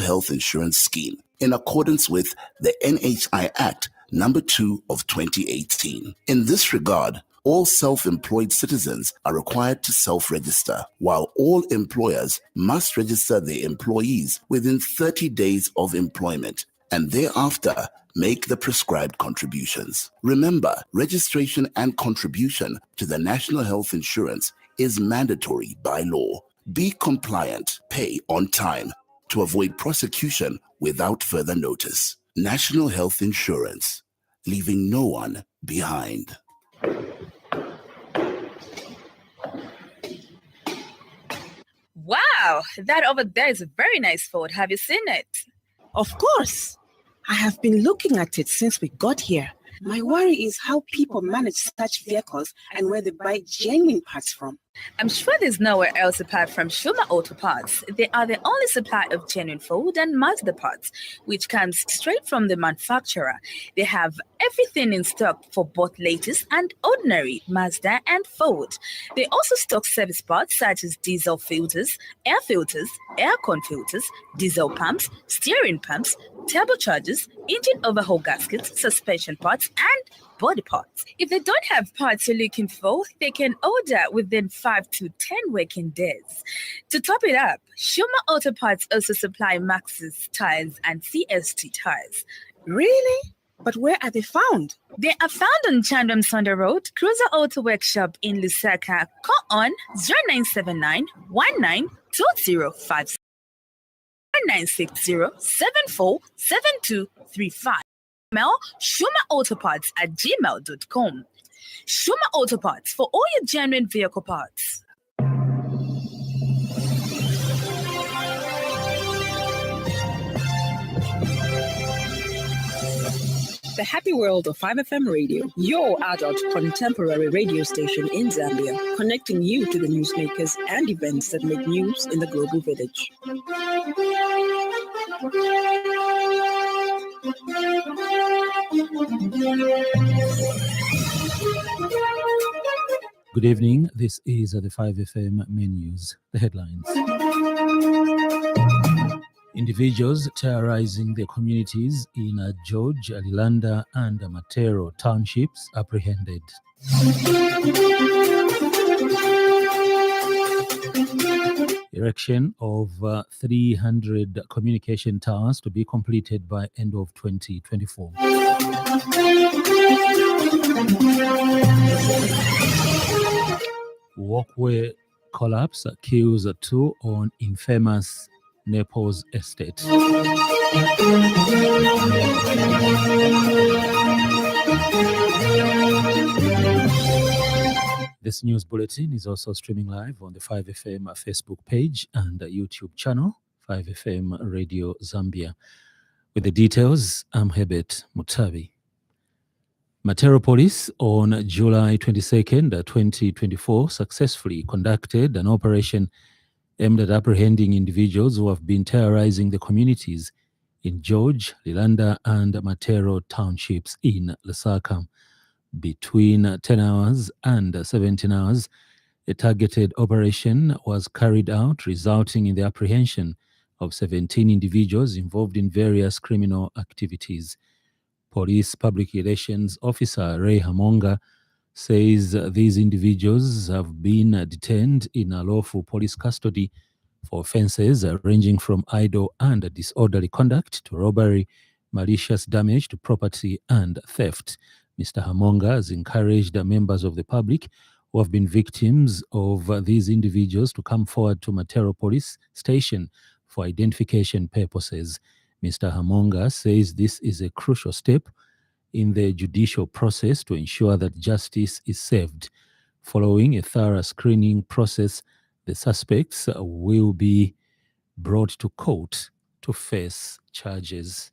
Health Insurance Scheme in accordance with the NHI Act number 2 of 2018. In this regard, all self-employed citizens are required to self-register, while all employers must register their employees within 30 days of employment and thereafter make the prescribed contributions. Remember, registration and contribution to the National Health Insurance is mandatory by law. Be compliant, pay on time to avoid prosecution without further notice. National Health Insurance, leaving no one behind. Wow, that over there is a very nice Ford. Have you seen it? Of course. I have been looking at it since we got here. My worry is how people manage such vehicles and where they buy genuine parts from. I'm sure there's nowhere else apart from Shuma Auto Parts. They are the only supplier of genuine Ford and Mazda parts, which comes straight from the manufacturer. They have everything in stock for both latest and ordinary Mazda and Ford. They also stock service parts such as diesel filters, aircon filters, diesel pumps, steering pumps, turbochargers, engine overhaul gaskets, suspension parts, and body parts. If they don't have parts you're looking for, they can order within 5 to 10 working days. To top it up, Shuma Auto Parts also supply Maxxis tires and CST tires. Really? But where are they found? They are found on Chandram Sonda Road, Cruiser Auto Workshop in Lusaka. Call on 0979 192056 960 747235. Email shumaautoparts@gmail.com. Shuma Auto Parts for all your genuine vehicle parts. The Happy World of 5FM Radio, your adult contemporary radio station in Zambia, connecting you to the newsmakers and events that make news in the global village. Good evening. This is the 5FM main news. The headlines. Individuals terrorizing their communities in George, Alilanda, and Matero townships apprehended. Erection of 300 communication towers to be completed by end of 2024. Walkway collapse kills 2 on infamous Naples estate. This news bulletin is also streaming live on the 5FM Facebook page and YouTube channel, 5FM Radio Zambia. With the details, I'm Herbert Mutabi. Matero Police on July 22nd, 2024 successfully conducted an operation aimed at apprehending individuals who have been terrorizing the communities in George, Lilanda, and Matero townships in Lusaka. Between 10 hours and 17 hours, a targeted operation was carried out, resulting in the apprehension of 17 individuals involved in various criminal activities. Police Public Relations Officer Ray Hamonga says these individuals have been detained in unlawful police custody for offences ranging from idle and disorderly conduct to robbery, malicious damage to property, and theft. Mr. Hamonga has encouraged members of the public who have been victims of these individuals to come forward to Matero Police Station for identification purposes. Mr. Hamonga says this is a crucial step in the judicial process to ensure that justice is served. Following a thorough screening process, the suspects will be brought to court to face charges.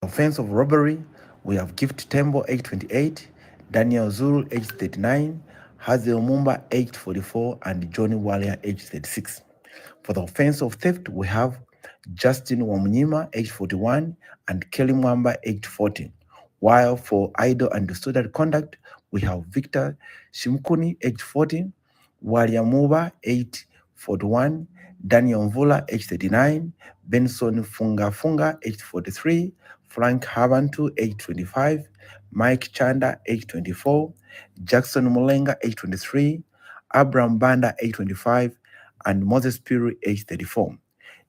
Offense of robbery, we have Gift Tembo, age 28, Daniel Zulu, age 39, Hazel Mumba, age 44, and Johnny Walia, age 36. For the offense of theft, we have Justin Wamunyima, age 41, and Kelly Mwamba, age 40. While for idle and disorderly conduct, we have Victor Shimkuni, age 40, Walia Muba, age 41, Daniel Mvula, age 39, Benson Funga, age 43, Frank Habantu, age 25, Mike Chanda, age 24, Jackson Mulenga, age 23, Abraham Banda, age 25, and Moses Piri, age 34.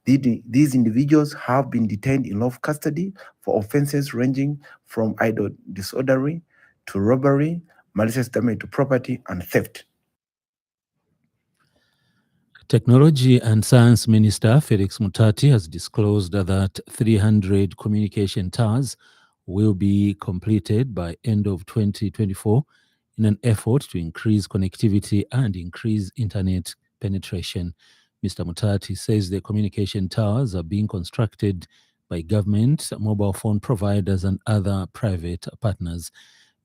These individuals have been detained in lawful custody for offenses ranging from idle disorderly to robbery, malicious damage to property, and theft. Technology and Science Minister Felix Mutati has disclosed that 300 communication towers will be completed by end of 2024 in an effort to increase connectivity and increase internet penetration. Mr. Mutati says the communication towers are being constructed by government, mobile phone providers, and other private partners.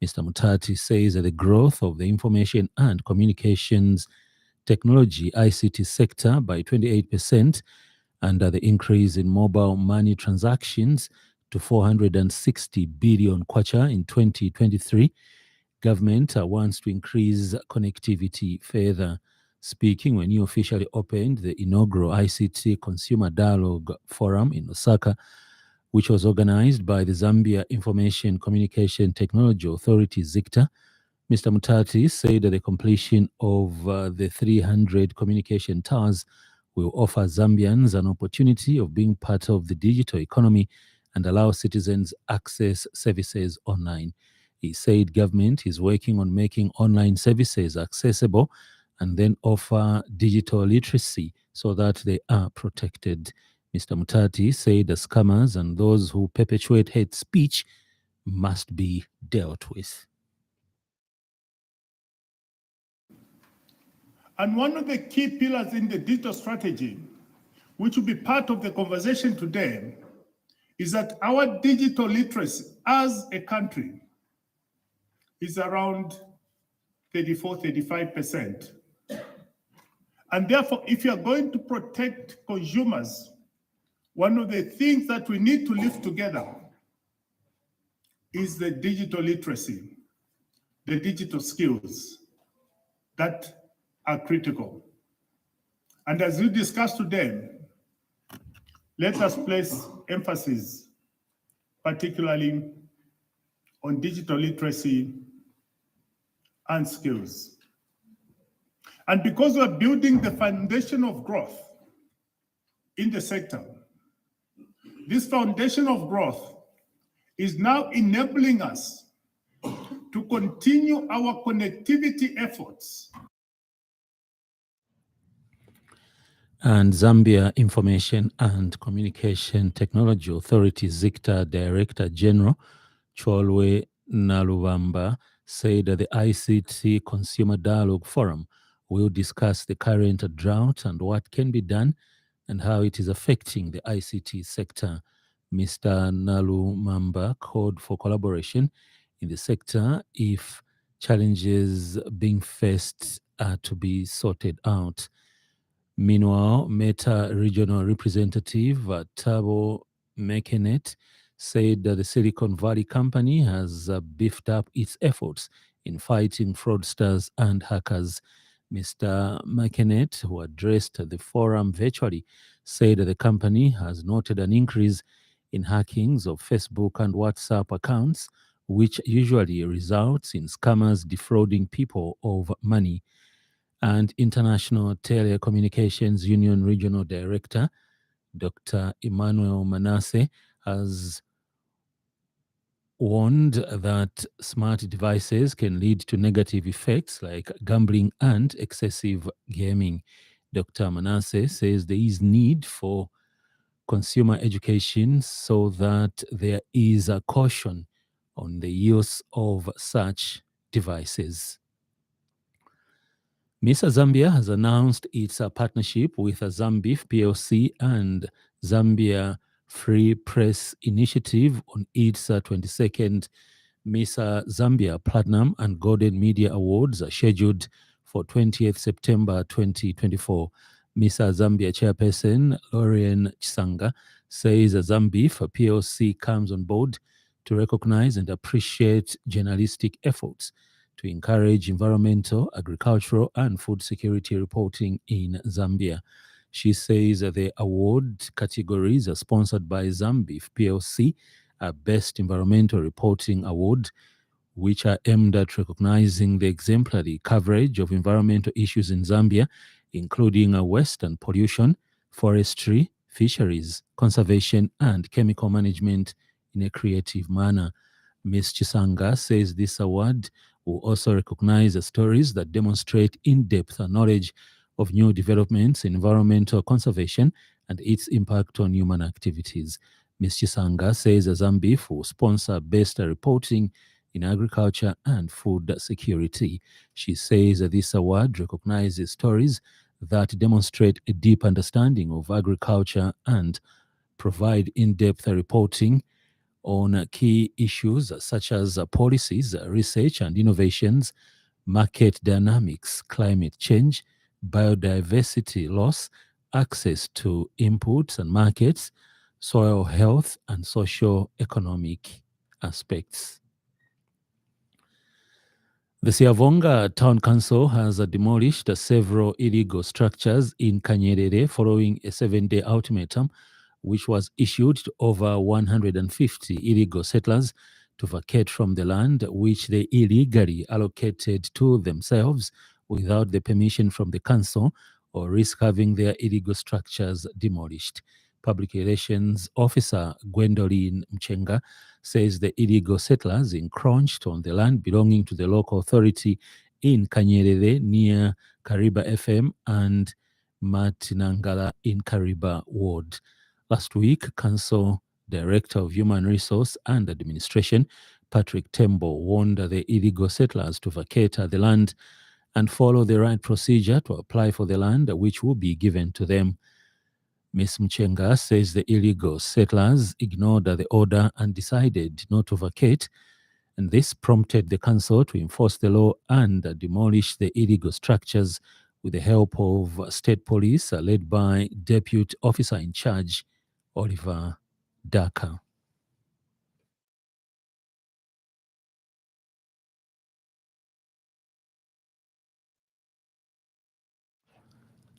Mr. Mutati says that the growth of the information and communications technology ICT sector by 28% and the increase in mobile money transactions to 460 billion kwacha in 2023. Government wants to increase connectivity further. Speaking when he officially opened the inaugural ICT Consumer Dialogue Forum in Osaka, which was organized by the Zambia Information Communication Technology Authority, ZICTA, Mr. Mutati said that the completion of the 300 communication towers will offer Zambians an opportunity of being part of the digital economy and allow citizens access services online. He said government is working on making online services accessible and then offer digital literacy so that they are protected. Mr. Mutati said the scammers and those who perpetuate hate speech must be dealt with. And one of the key pillars in the digital strategy, which will be part of the conversation today, is that our digital literacy as a country is around 34-35%. And therefore, if you are going to protect consumers, one of the things that we need to live together is the digital literacy, the digital skills that are critical. And as we discussed today, let us place emphasis particularly on digital literacy and skills. And because we're building the foundation of growth in the sector, this foundation of growth is now enabling us to continue our connectivity efforts. And Zambia Information and Communication Technology Authority ZICTA Director General Cholwe Nalubamba said that the ICT Consumer Dialogue Forum will discuss the current drought and what can be done and how it is affecting the ICT sector. Mr. Nalubamba called for collaboration in the sector if challenges being faced are to be sorted out. Meanwhile, Meta Regional Representative Tabo Mekenet said that the Silicon Valley company has beefed up its efforts in fighting fraudsters and hackers. Mr. Mekenet, who addressed the forum virtually, said that the company has noted an increase in hackings of Facebook and WhatsApp accounts, which usually results in scammers defrauding people of money. And International Telecommunications Union Regional Director, Dr. Emmanuel Manasseh, has warned that smart devices can lead to negative effects like gambling and excessive gaming. Dr. Manasseh says there is need for consumer education so that there is a caution on the use of such devices. MISA Zambia has announced its partnership with Zambif PLC and Zambia Free Press Initiative on its 22nd MISA Zambia Platinum and Golden Media Awards scheduled for 20th September 2024. MISA Zambia chairperson Lorien Chisanga says Zambif PLC comes on board to recognize and appreciate journalistic efforts to encourage environmental, agricultural, and food security reporting in Zambia. She says that the award categories are sponsored by Zambif PLC, a Best Environmental Reporting Award, which are aimed at recognizing the exemplary coverage of environmental issues in Zambia, including waste and pollution, forestry, fisheries, conservation, and chemical management in a creative manner. Ms. Chisanga says this award will also recognize the stories that demonstrate in-depth knowledge of new developments in environmental conservation and its impact on human activities. Ms. Chisanga says Zambif will sponsor best reporting in agriculture and food security. She says that this award recognizes stories that demonstrate a deep understanding of agriculture and provide in-depth reporting on key issues such as policies, research and innovations, market dynamics, climate change, biodiversity loss, access to inputs and markets, soil health, and socio-economic aspects. The Siavonga Town Council has demolished several illegal structures in Kanyerere following a 7-day ultimatum which was issued to over 150 illegal settlers to vacate from the land which they illegally allocated to themselves without the permission from the council or risk having their illegal structures demolished. Public Relations Officer Gwendoline Mchenga says the illegal settlers encroached on the land belonging to the local authority in Kanyerere near Kariba FM and Matinangala in Kariba Ward. Last week, Council Director of Human Resource and Administration, Patrick Tembo, warned the illegal settlers to vacate the land and follow the right procedure to apply for the land which will be given to them. Ms. Mchenga says the illegal settlers ignored the order and decided not to vacate, and this prompted the council to enforce the law and demolish the illegal structures with the help of state police led by Deputy Officer in Charge, Oliver Daka.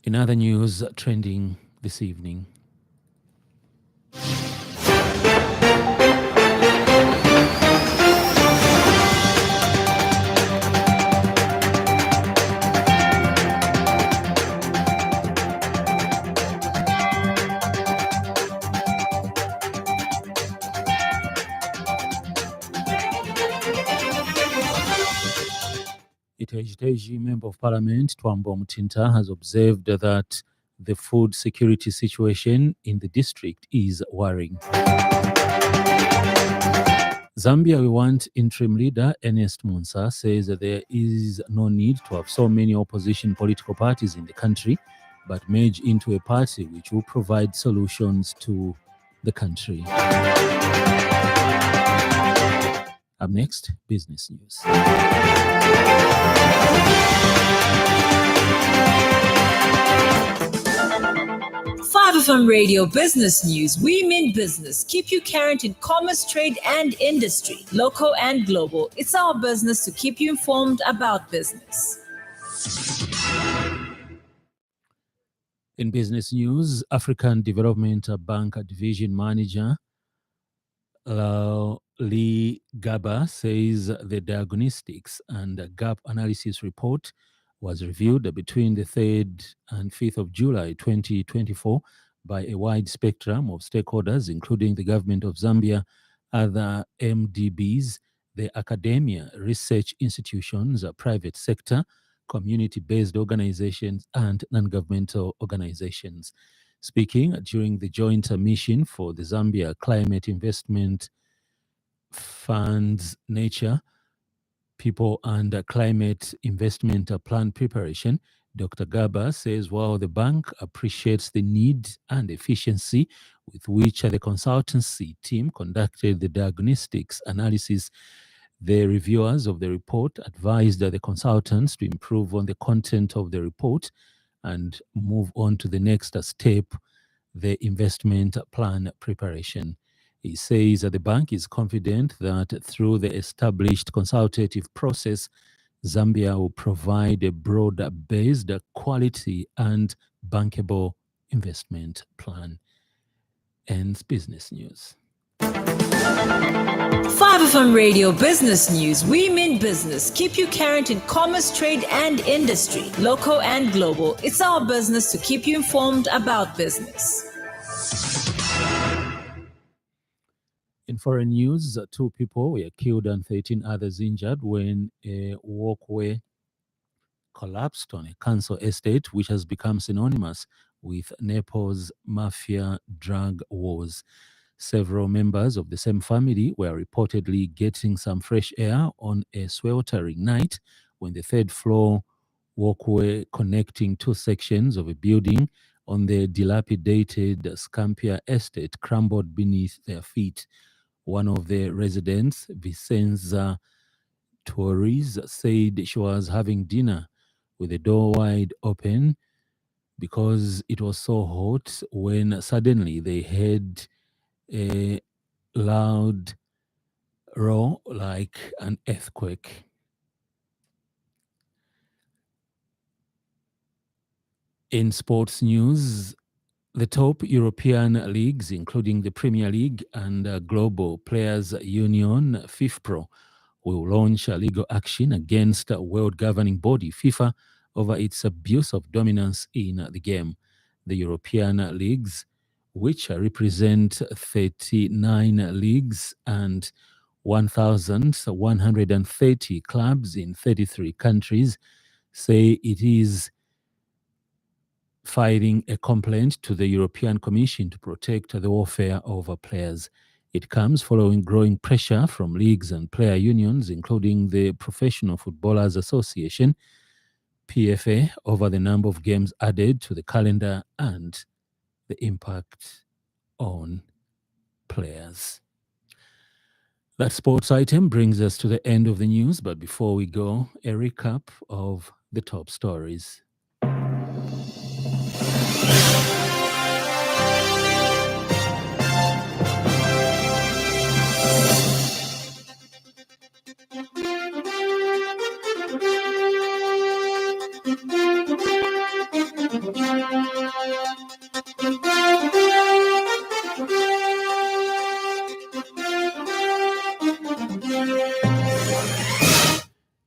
In other news trending this evening, Iteji Member of Parliament Twambo Mutinta has observed that the food security situation in the district is worrying. Zambia We Want interim leader Ernest Munsa says that there is no need to have so many opposition political parties in the country, but merge into a party which will provide solutions to the country. Up next, business news. 5FM Radio Business News. We mean business. Keep you current in commerce, trade, and industry, local and global. It's our business to keep you informed about business. In business news, African Development Bank Division Manager Lee Gaba says the diagnostics and gap analysis report was reviewed between the 3rd and 5th of July 2024 by a wide spectrum of stakeholders, including the government of Zambia, other MDBs, the academia, research institutions, private sector, community-based organizations, and non-governmental organizations. Speaking during the joint mission for the Zambia Climate Investment Fund's Nature, People and Climate Investment Plan preparation, Dr. Gaba says while the bank appreciates the need and efficiency with which the consultancy team conducted the diagnostics analysis, the reviewers of the report advised the consultants to improve on the content of the report and move on to the next step, the investment plan preparation. He says that the bank is confident that through the established consultative process, Zambia will provide a broad-based, quality and bankable investment plan. Ends business news. 5FM Radio Business News. We mean business. Keep you current in commerce, trade, and industry, local and global. It's our business to keep you informed about business. In foreign news, 2 people were killed and 13 others injured when a walkway collapsed on a council estate, which has become synonymous with Nepal's mafia drug wars. Several members of the same family were reportedly getting some fresh air on a sweltering night when the third-floor walkway connecting 2 sections of a building on the dilapidated Scampia estate crumbled beneath their feet. One of the residents, Vicenza Torres, said she was having dinner with the door wide open because it was so hot when suddenly they heard a loud roar like an earthquake. In sports news, the top European leagues, including the Premier League and Global Players Union, FIFPro, will launch a legal action against world governing body FIFA over its abuse of dominance in the game. The European leagues, which represent 39 leagues and 1,130 clubs in 33 countries, say it is filing a complaint to the European Commission to protect the welfare of players. It comes following growing pressure from leagues and player unions, including the Professional Footballers Association, PFA, over the number of games added to the calendar and the impact on players. That sports item brings us to the end of the news, but before we go, a recap of the top stories.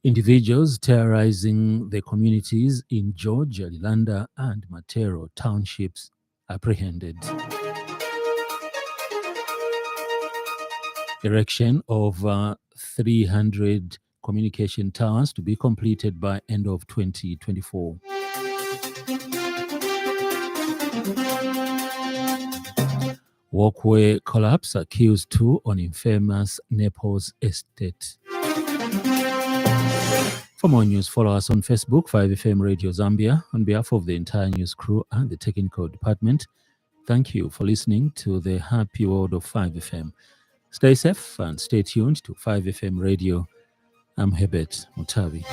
Individuals terrorizing the communities in George, Lilanda, and Matero townships apprehended. Erection of 300 communication towers to be completed by end of 2024. Walkway collapse kills 2 on infamous Nepal's estate. For more news, follow us on Facebook, 5FM Radio Zambia. On behalf of the entire news crew and the technical department, thank you for listening to the happy world of 5FM. Stay safe and stay tuned to 5FM Radio. I'm Herbert Mutabi.